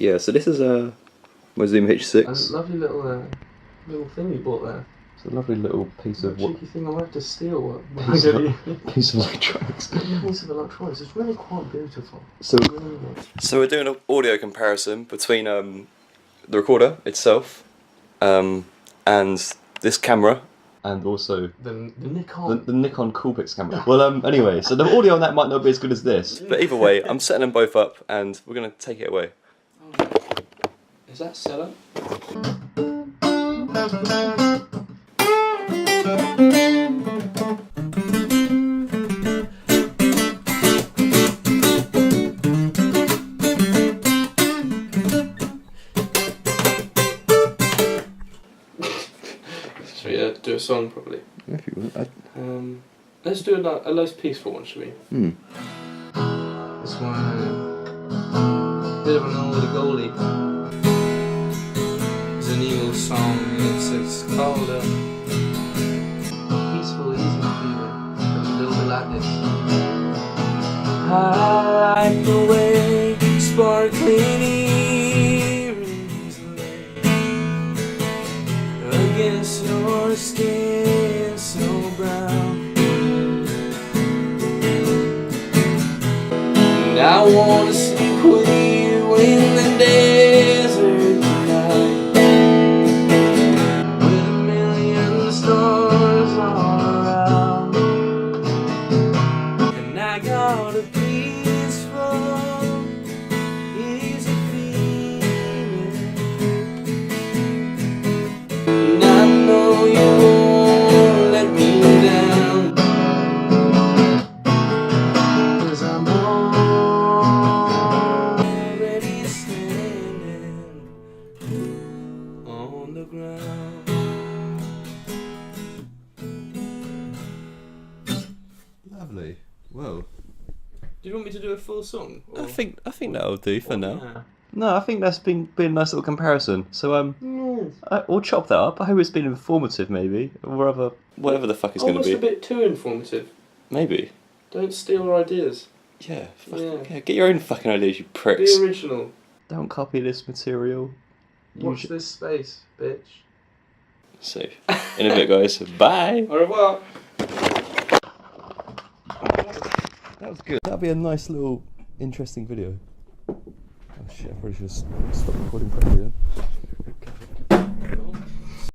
Yeah, so this is my Zoom H6. A lovely little thing you bought there. It's a lovely little piece of cheeky thing I like to steal. Piece of electronics. Piece of electronics. It's really quite beautiful. So we're doing an audio comparison between the recorder itself and this camera. And also the Nikon. The Nikon Coolpix camera. Well, anyway, so the audio on that might not be as good as this. But either way, I'm setting them both up and we're going to take it away. Is that setup? Should we do a song probably? Yeah, if you want. Let's do a less peaceful one, should we? This one, bit of an oldie goldie. It's an Eagle song, and it's called Peaceful Easy Feeling. Goes a little bit like this. I like the way sparkling earrings lay against your skin so brown. And I wanna sleep with you in the desert tonight, with a million stars all around. And I got a peaceful, easy feeling, and I know you won't let me down, 'cause I'm already standing on the ground. Lovely. Well, Do you want me to do a full song? Or? I think that'll do for now. Yeah. No, I think that's been a nice little comparison. So we'll chop that up. I hope it's been informative, maybe, or whatever the fuck it's going to Almost be. a bit too informative. Maybe. Don't steal our ideas. Yeah. Yeah. Get your own fucking ideas, you pricks. Be original. Don't copy this material. Watch this space, bitch. So, in a bit, guys. Bye. Au revoir. That was good. That'll be a nice little, interesting video. Oh shit! I probably should have stopped recording properly then.